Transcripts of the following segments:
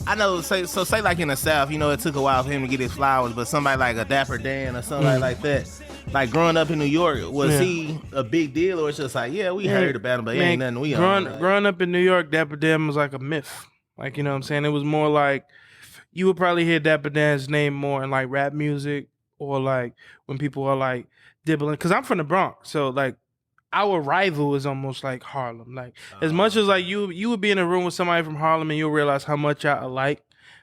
I know. Say like in the South, you know, it took a while for him to get his flowers, but somebody like a Dapper Dan or somebody like that, like growing up in New York, was he a big deal, or it's just like, yeah, we heard about him, but it ain't nothing we own. Like, growing up in New York, Dapper Dan was like a myth. Like, you know what I'm saying? It was more like you would probably hear Dapper Dan's name more in like rap music or like when people are like dibbling. Because I'm from the Bronx, so like our rival is almost like Harlem. Like as much as like you would be in a room with somebody from Harlem and you'll realize how much y'all alike.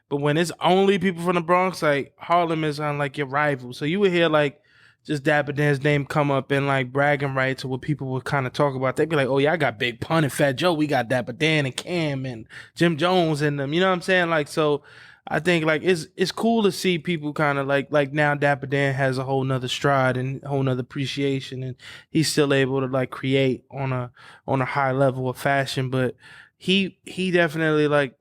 But when it's only people from the Bronx, like Harlem is on like your rival. So you would hear like just Dapper Dan's name come up in like bragging rights or what people would kind of talk about. They'd be like, oh yeah, I got Big Pun and Fat Joe. We got Dapper Dan and Cam and Jim Jones and them. You know what I'm saying? Like, so I think like it's cool to see people kind of like now Dapper Dan has a whole nother stride and a whole nother appreciation, and he's still able to like create on a high level of fashion. But he definitely like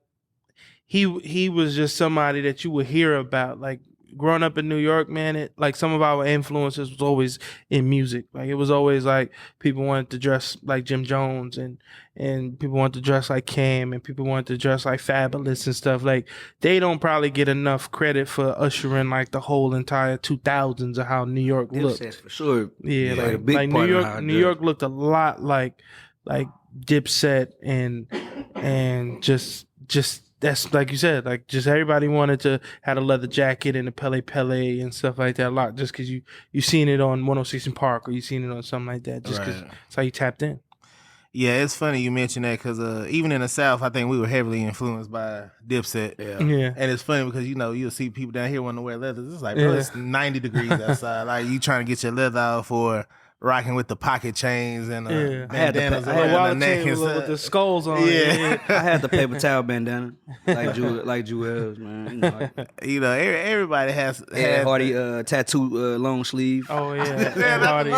he was just somebody that you would hear about. Like growing up in New York, man, it like some of our influences was always in music. Like it was always like people wanted to dress like Jim Jones and people wanted to dress like Cam and people wanted to dress like Fabulous and stuff. Like they don't probably get enough credit for ushering like the whole entire 2000s of how New York looked. Dipset for sure. Yeah, Like a like, big like part New of York how New York looked a lot like Dipset and just that's like you said, like just everybody wanted to had a leather jacket and a Pele Pele and stuff like that a lot, just because you seen it on 106 in Park or you seen it on something like that, just because that's how you tapped in. yeah, it's funny you mentioned that because even in the South, I think we were heavily influenced by Dipset. Yeah. And it's funny because, you know, you'll see people down here wanting to wear leathers. It's like, bro, it's 90 degrees outside. Like, you trying to get your leather out for rocking with the pocket chains and bandanas around the neck and stuff. With the skulls on. Yeah. I had the paper towel bandana, like Jewels, man. You know, everybody has Ed Hardy tattoo long sleeve. Oh yeah, Ed Hardy.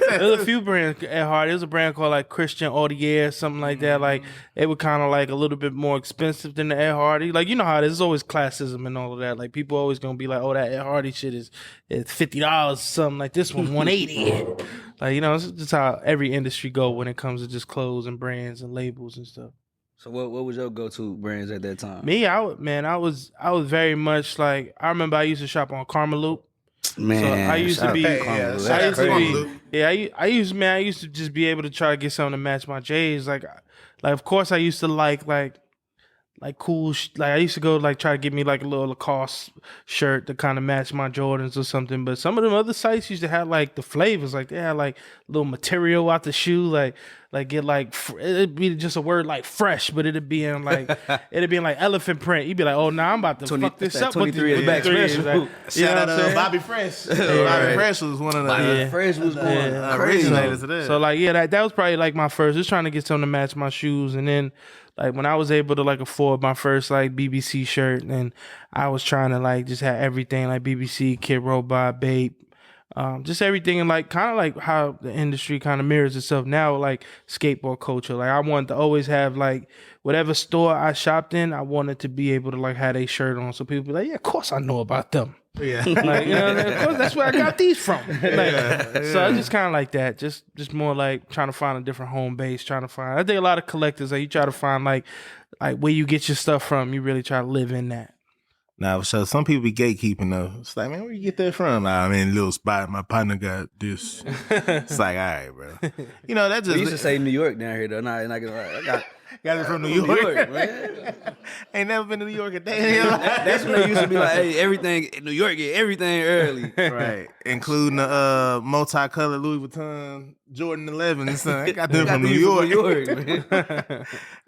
There's a few brands. Ed Hardy. There's a brand called like Christian Audier, something like that. Like they were kind of like a little bit more expensive than the Ed Hardy. Like you know how it is. There's always classism and all of that. Like people always gonna be like, oh, that Ed Hardy shit is $50 something. Like this one $180. Like, you know, it's just how every industry go when it comes to just clothes and brands and labels and stuff. So what was your go-to brands at that time? Me, I was very much like, I remember I used to shop on Karmaloop. Man, so I used to be, I used to just be able to try to get something to match my J's. Like of course I used to like cool, like I used to go like try to get me like a little Lacoste shirt to kind of match my Jordans or something. But some of them other sites used to have like the flavors, like they had like little material out the shoe, like get like it'd be just a word like fresh, but it'd be in like elephant print. You'd be like, oh, now I'm about to fuck this up. 23 is back special. Like, shout out Bobby Fresh. Bobby Fresh was one of the Fresh was going originators of that. So like that was probably like my first, just trying to get something to match my shoes, and then. Like when I was able to like afford my first like BBC shirt, and I was trying to like just have everything like BBC, Kid Robot, Bape, just everything, and like kind of like how the industry kind of mirrors itself now, like skateboard culture. Like I wanted to always have like whatever store I shopped in, I wanted to be able to like have a shirt on, so people be like, yeah, of course I know about them. Yeah, like you know, of course that's where I got these from. Like, so I just kind of like that, just more like trying to find a different home base. I think a lot of collectors, like you try to find like where you get your stuff from. You really try to live in that. Now, so some people be gatekeeping though. It's like, man, where you get that from? Nah, I'm in a little spot. My partner got this. It's like, all right, bro. You know, that just. We used to say New York down here though. Not gonna lie. Got it from New York, man. Ain't never been to New York a day in your life. That's when they used to be like, hey, everything in New York, get everything early. Right. Including the multicolored Louis Vuitton Jordan 11 and son. I got them from New York. Man.